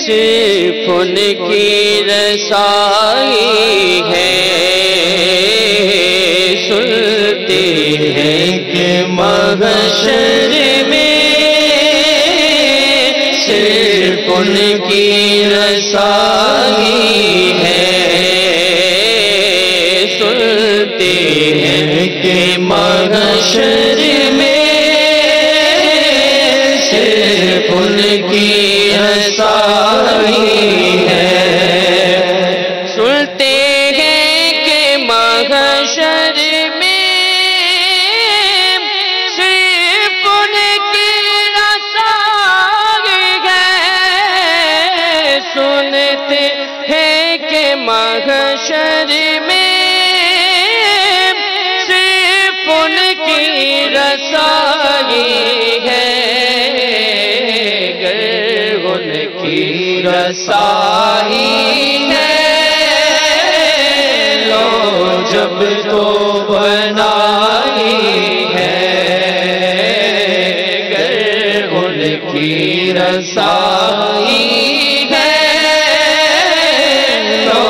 صرف ان کی رسائی ہے، سنتے ہیں کہ محشر میں صرف ان کی رسائی ہے، سنتے ہیں کہ محشر میں صرف ان کی رسائی ہے، سنتے ہیں کہ محشر میں صرف ان کی رسائی ہے، سنتے ہیں کہ محشر میں صرف ان کی رسائی ہے، گر ان کی رسائی ہے، لو جب تو بنائی ہے، گر ان کی رسائی ہے، لو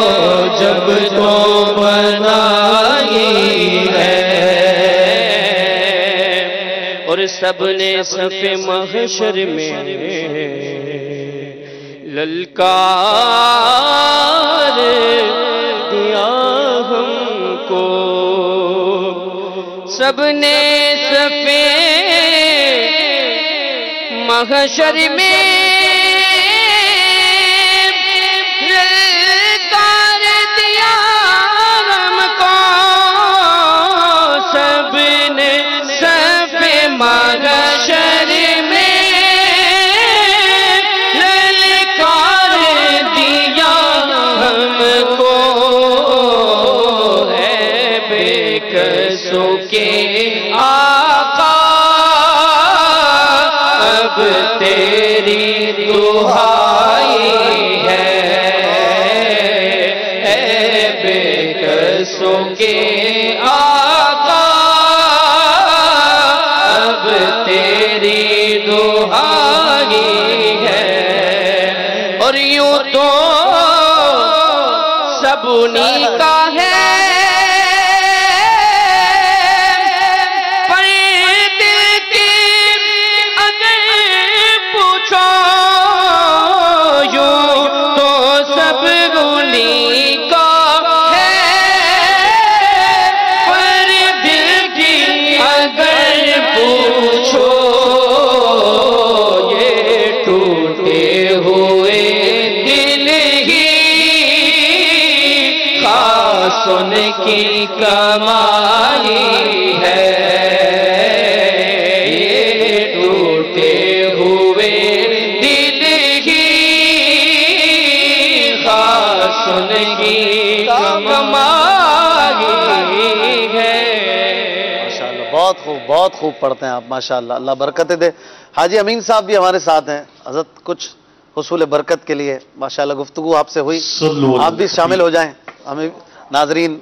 جب تو بنائی ہے، اور سب نے صف محشر میں للکار دیا ہم کو، سب نے صف محشر میں للکار دیا ہم کو، سب نے صف محشر میں للکار دیا ہم کو، اے بے کسوں کے آقا اب تیری دہائی ہے، اے بے کسوں کے آقا اب تیری دہائی ہے، اور یوں تو سب انہی کا ہے، پر دل کی اگر پوچھو یوں تو سب انہی کا ہے، پر دل کی اگر پوچھو یہ ٹوٹے ہوئے دل ہی خاص ان کی کمائی ہے، یہ ٹوٹے ہوئے دل ہی خاص ان کی کمائی ہے۔ ماشاءاللہ بہت خوب پڑھتے ہیں آپ، ماشاءاللہ، اللہ برکتیں دے۔ حاجی امین صاحب بھی ہمارے ساتھ ہیں، حضرت کچھ حصول برکت کے لیے ماشاءاللہ گفتگو آپ سے ہوئی، آپ بھی شامل ہو جائیں، ہمیں ناظرین